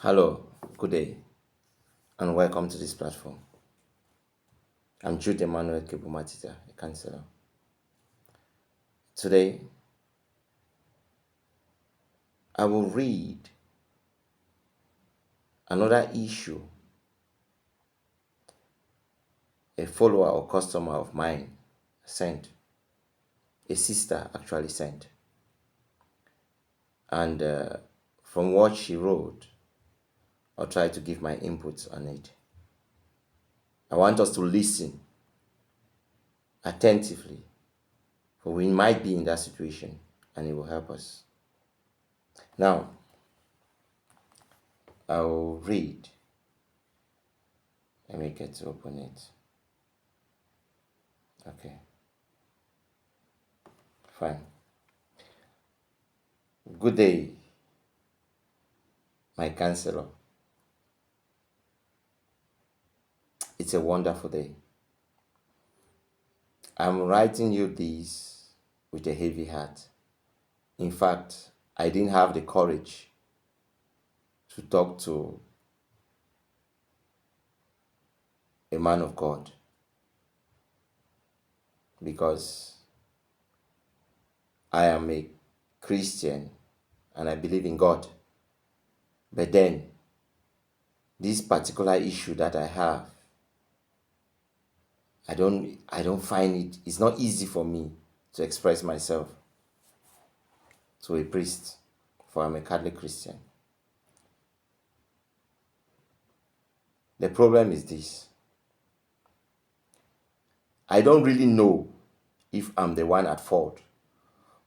Hello, good day, and welcome to this platform. I'm Jude Emmanuel Kebuma Tita, a counsellor. Today, I will read another issue a follower or customer of mine sent, a sister actually sent. And from what she wrote, I'll try to give my inputs on it. I want us to listen attentively, for we might be in that situation and it will help us. Now, I'll read. Let me get to open it. Okay. Fine. Good day, my counselor. It's a wonderful day. I'm writing you this with a heavy heart. In fact, I didn't have the courage to talk to a man of God because I am a Christian and I believe in God. But then, this particular issue that I have, I don't find it's not easy for me to express myself to a priest, for I'm a Catholic Christian. The problem is this. I don't really know if I'm the one at fault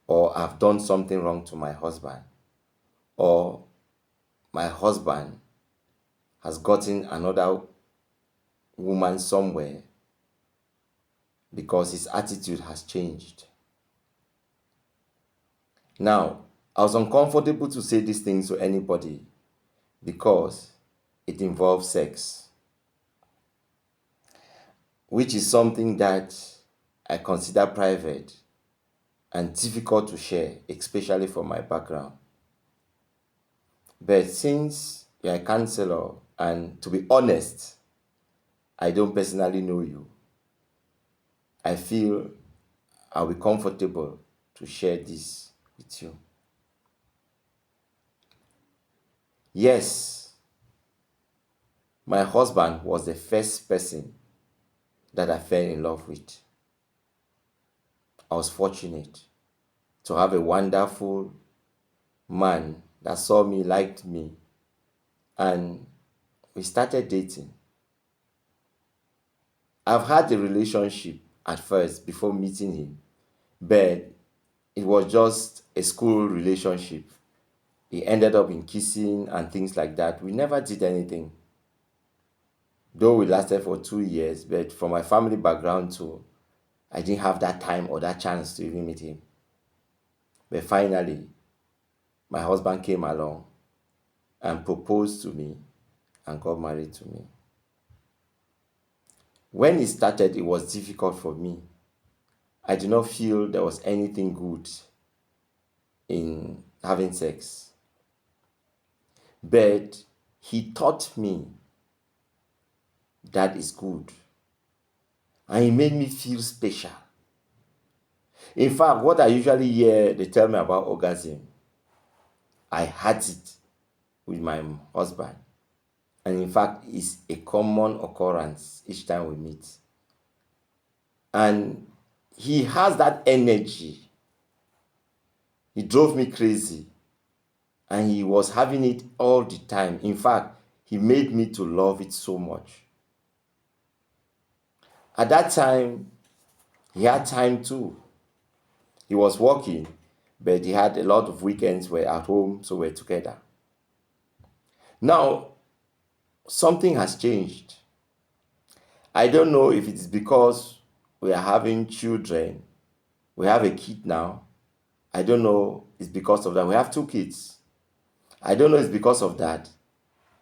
or I've done something wrong to my husband or my husband has gotten another woman somewhere because his attitude has changed. Now, I was uncomfortable to say these things to anybody because it involves sex, which is something that I consider private and difficult to share, especially for my background. But since you're a counselor, and to be honest, I don't personally know you, I feel I'll be comfortable to share this with you. Yes, my husband was the first person that I fell in love with. I was fortunate to have a wonderful man that saw me, liked me, and we started dating. I've had a relationship at first before meeting him, but it was just a school relationship. It ended up in kissing and things like that. We never did anything. Though we lasted for 2 years, but from my family background too, I didn't have that time or that chance to even meet him. But finally, my husband came along and proposed to me and got married to me. When it started, it was difficult for me. I did not feel there was anything good in having sex. But he taught me that is good. And he made me feel special. In fact, what I usually hear, they tell me about orgasm, I had it with my husband. And in fact, it's a common occurrence each time we meet. And he has that energy. He drove me crazy. And he was having it all the time. In fact, he made me to love it so much. At that time, he had time too. He was working, but he had a lot of weekends were at home, so we're together. Now, something has changed. I don't know if it's because we are having children. We have a kid now. I don't know it's because of that. We have 2 kids. I don't know it's because of that.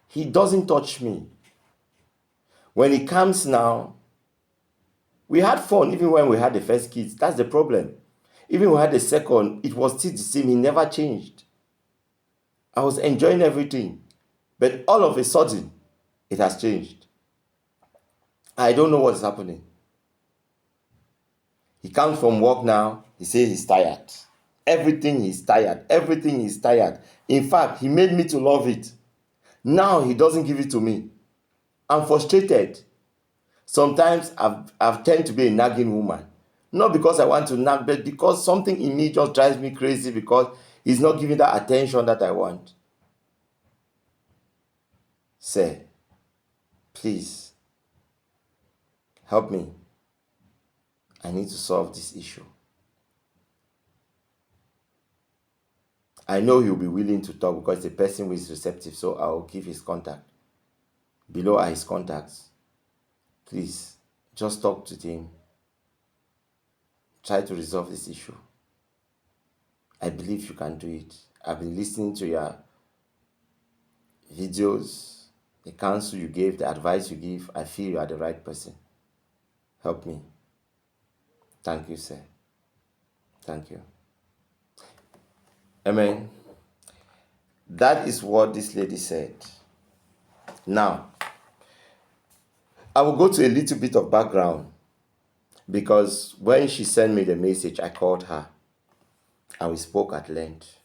He doesn't touch me. When he comes now, we had fun even when we had the first kids. That's the problem. Even when we had the second, it was still the same. He never changed. I was enjoying everything. But all of a sudden, it has changed. I don't know what is happening. He comes from work now, he says he's tired. Everything is tired. Everything is tired. In fact, he made me to love it. Now he doesn't give it to me. I'm frustrated. Sometimes I've tend to be a nagging woman. Not because I want to nag, but because something in me just drives me crazy because he's not giving that attention that I want. Say, please, help me. I need to solve this issue. I know he'll be willing to talk because the person who is receptive, so I'll give his contact. Below are his contacts. Please, just talk to him. Try to resolve this issue. I believe you can do it. I've been listening to your videos, the counsel you gave, the advice you give. I feel you are the right person. Help me. Thank you, sir. Thank you. Amen. That is what this lady said. Now, I will go to a little bit of background because when she sent me the message, I called her and we spoke at length.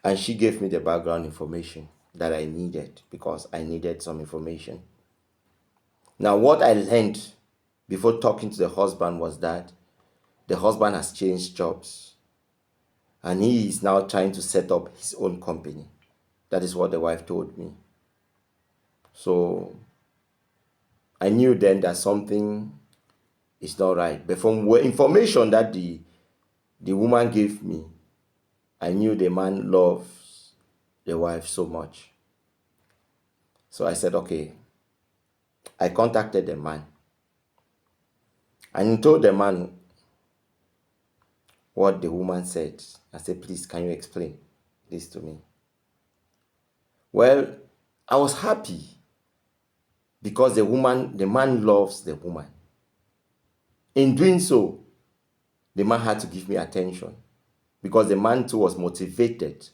And she gave me the background information that I needed because I needed some information. Now, what I learned before talking to the husband was that the husband has changed jobs and he is now trying to set up his own company. That is what the wife told me. So I knew then that something is not right. But from information that the woman gave me, I knew the man loves the wife so much. So I said, okay. I contacted the man and told the man what the woman said. I said, please, can you explain this to me? Well, I was happy because the man loves the woman. In doing so, the man had to give me attention because the man too was motivated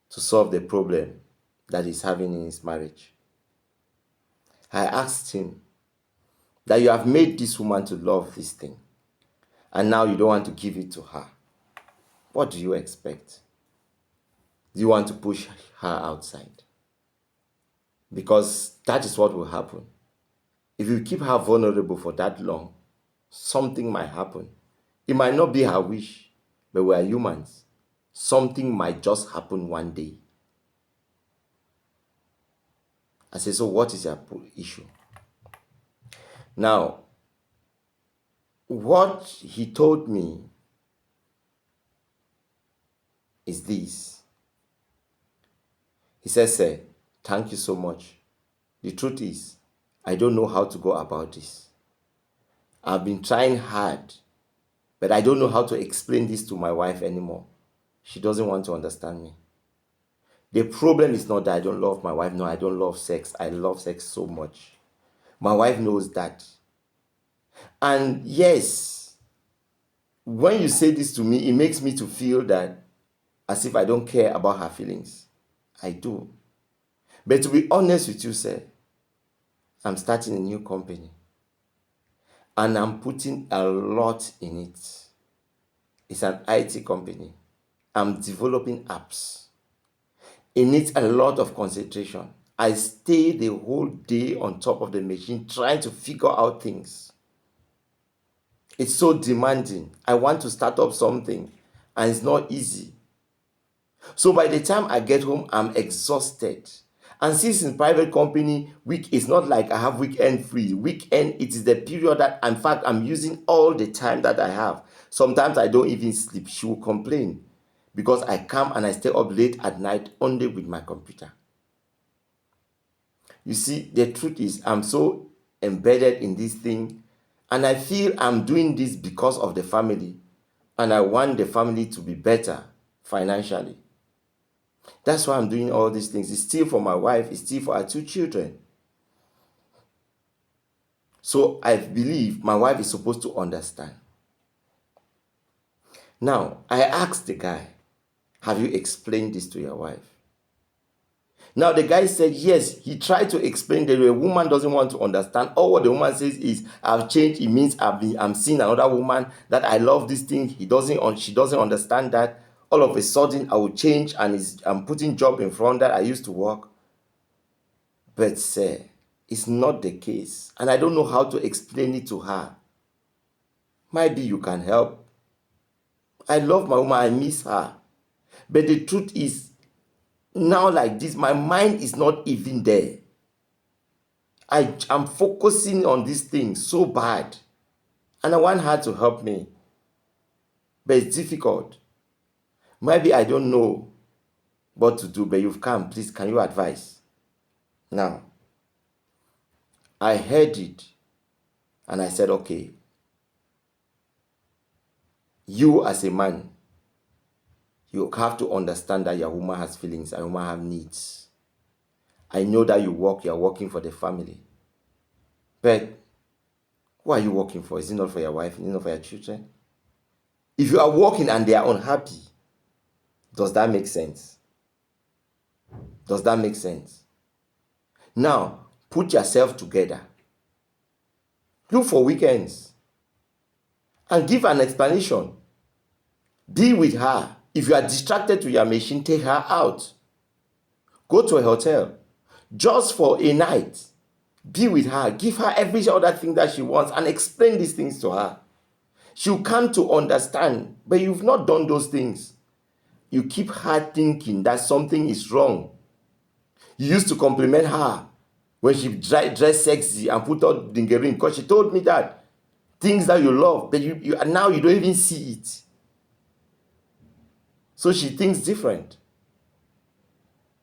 to solve the problem that he's having in his marriage. I asked him that you have made this woman to love this thing and now you don't want to give it to her. What do you expect? Do you want to push her outside? Because that is what will happen. If you keep her vulnerable for that long, something might happen. It might not be her wish, but we are humans. Something might just happen one day. I say, so what is your issue? Now, what he told me is this. He says, sir, thank you so much. The truth is, I don't know how to go about this. I've been trying hard, but I don't know how to explain this to my wife anymore. She doesn't want to understand me. The problem is not that I don't love my wife. No, I don't love sex. I love sex so much. My wife knows that. And yes, when you say this to me, it makes me to feel that as if I don't care about her feelings. I do. But to be honest with you, sir, I'm starting a new company. And I'm putting a lot in it. It's an IT company. I'm developing apps. It needs a lot of concentration. I stay the whole day on top of the machine trying to figure out things. It's so demanding. I want to start up something and it's not easy. So by the time I get home, I'm exhausted. And since in private company, week is not like I have weekend free. Weekend, it is the period that, in fact, I'm using all the time that I have. Sometimes I don't even sleep. She will complain because I come and I stay up late at night only with my computer. You see, the truth is I'm so embedded in this thing and I feel I'm doing this because of the family and I want the family to be better financially. That's why I'm doing all these things. It's still for my wife. It's still for our 2 children. So I believe my wife is supposed to understand. Now, I asked the guy, have you explained this to your wife? Now the guy said, yes, he tried to explain that the woman doesn't want to understand. All what the woman says is, I've changed. It means I'm seeing another woman, that I love this thing. She doesn't understand that. All of a sudden, I will change, and I'm putting job in front that I used to work. But sir, it's not the case. And I don't know how to explain it to her. Maybe you can help. I love my woman. I miss her. But the truth is, now like this, my mind is not even there. I'm focusing on this thing so bad. And I want her to help me. But it's difficult. Maybe I don't know what to do, but you've come. Please, can you advise? Now, I heard it. And I said, okay. You as a man, you have to understand that your woman has feelings and your woman have needs. I know that you're working for the family. But who are you working for? Is it not for your wife? Is it not for your children? If you are working and they are unhappy, does that make sense? Does that make sense? Now, put yourself together. Look for weekends and give an explanation. Be with her. If you are distracted to your machine, take her out. Go to a hotel just for a night. Be with her. Give her every other thing that she wants and explain these things to her. She'll come to understand, but you've not done those things. You keep her thinking that something is wrong. You used to compliment her when she dressed sexy and put on dingerin, because she told me that things that you love, but now you don't even see it. So she thinks different.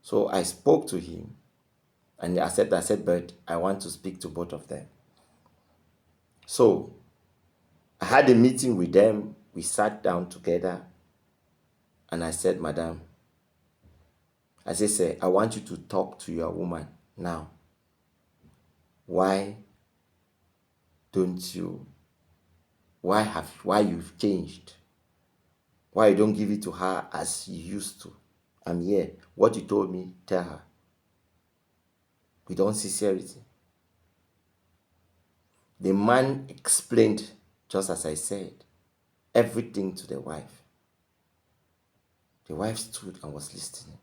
So I spoke to him, and I said, but I want to speak to both of them. So I had a meeting with them. We sat down together, and I said, Madam, as I say, I want you to talk to your woman now. Why you've changed? Why you don't give it to her as you used to? I'm here. What you told me, tell her. With all sincerity. The man explained, just as I said, everything to the wife. The wife stood and was listening.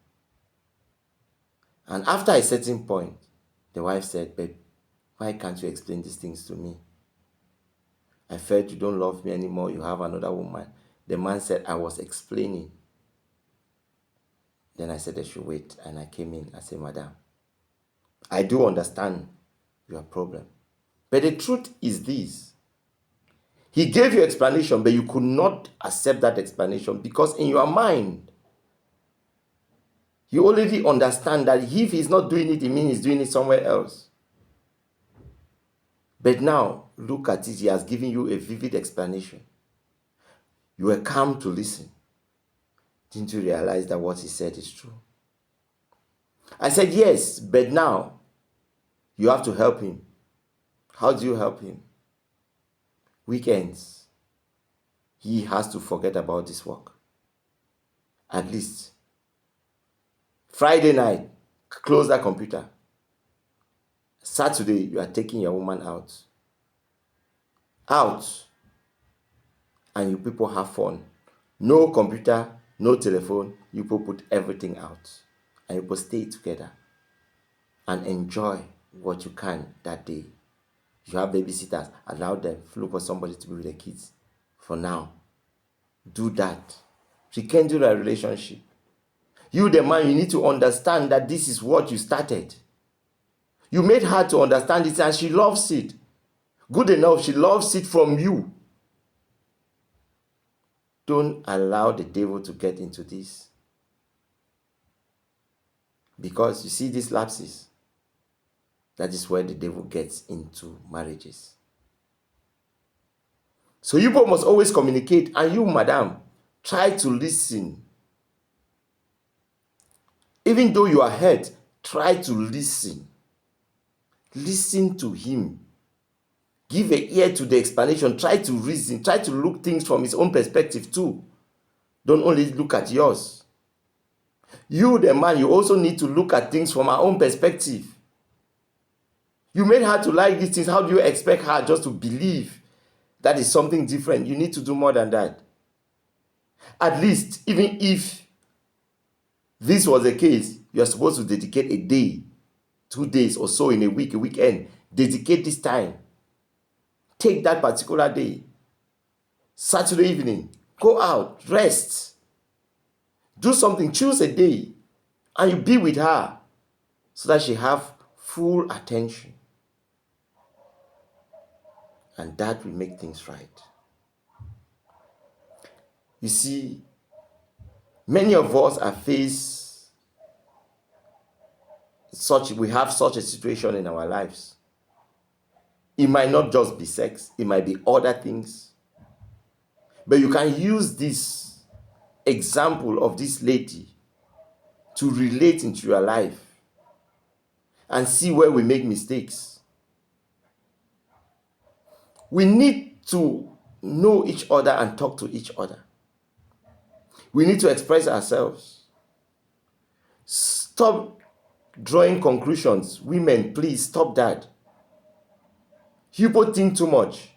And after a certain point, the wife said, babe, why can't you explain these things to me? I felt you don't love me anymore. You have another woman. The man said, I was explaining. Then I said I should wait. And I came in. I said, Madam, I do understand your problem. But the truth is this. He gave you explanation, but you could not accept that explanation because in your mind, you already understand that if he's not doing it, it means he's doing it somewhere else. But now, look at it. He has given you a vivid explanation. You were calm to listen. Didn't you realize that what he said is true? I said, yes, but now you have to help him. How do you help him? Weekends. He has to forget about this work. At least. Friday night, close that computer. Saturday, you are taking your woman out. Out. And you people have fun. No computer, no telephone. You people put everything out. And you people stay together. And enjoy what you can that day. If you have babysitters, allow them. Look for somebody to be with the kids. For now. Do that. Rekindle a relationship. You, the man, you need to understand that this is what you started. You made her to understand it and she loves it. Good enough, she loves it from you. Don't allow the devil to get into this. Because you see these lapses. That is where the devil gets into marriages. So you both must always communicate. And you, madam, try to listen. Even though you are hurt, try to listen. Listen to him. Give an ear to the explanation. Try to reason. Try to look things from his own perspective too. Don't only look at yours. You, the man, you also need to look at things from her own perspective. You made her to like these things. How do you expect her just to believe that is something different? You need to do more than that. At least, even if this was the case, you're supposed to dedicate a day, 2 days or so in a week, a weekend. Dedicate this time. Take that particular day. Saturday evening, go out, rest. Do something, choose a day, and you be with her so that she have full attention. And that will make things right. You see, many of us are we have such a situation in our lives. It might not just be sex, it might be other things. But you can use this example of this lady to relate into your life and see where we make mistakes. We need to know each other and talk to each other. We need to express ourselves. Stop drawing conclusions. Women, please stop that. People think too much.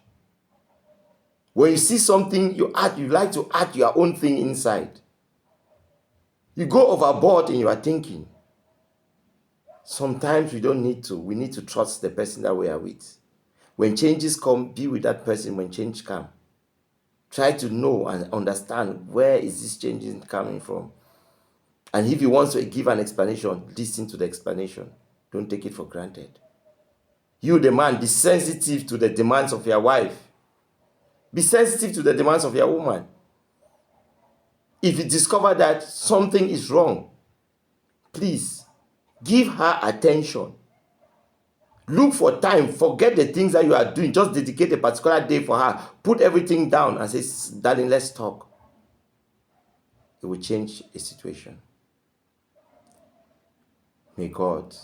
When you see something, you like to add your own thing inside. You go overboard in your thinking. Sometimes we don't need to. We need to trust the person that we are with. When changes come, be with that person when change comes. Try to know and understand where is this change coming from. And if he wants to give an explanation, listen to the explanation. Don't take it for granted. You, the man, be sensitive to the demands of your wife. Be sensitive to the demands of your woman. If you discover that something is wrong, please give her attention. Look for time. Forget the things that you are doing. Just dedicate a particular day for her. Put everything down and say, darling, let's talk. It will change a situation. May God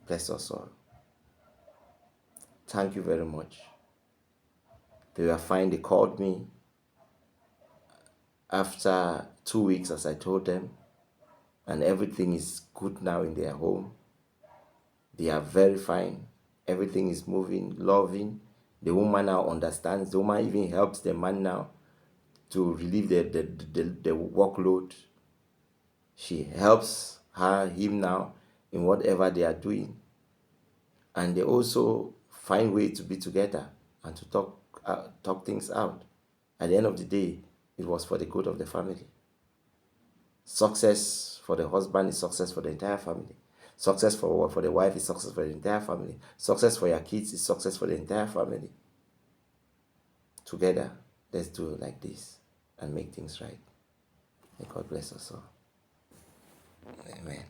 bless us all. Thank you very much. They were fine. They called me after 2 weeks, as I told them, and everything is good now in their home. They are very fine. Everything is moving, loving. The woman now understands. The woman even helps the man now to relieve the workload. She helps him now in whatever they are doing. And they also find ways to be together and to talk things out. At the end of the day, it was for the good of the family. Success for the husband is success for the entire family. Success for the wife is success for the entire family. Success for your kids is success for the entire family. Together, let's do it like this and make things right. May God bless us all. Amen.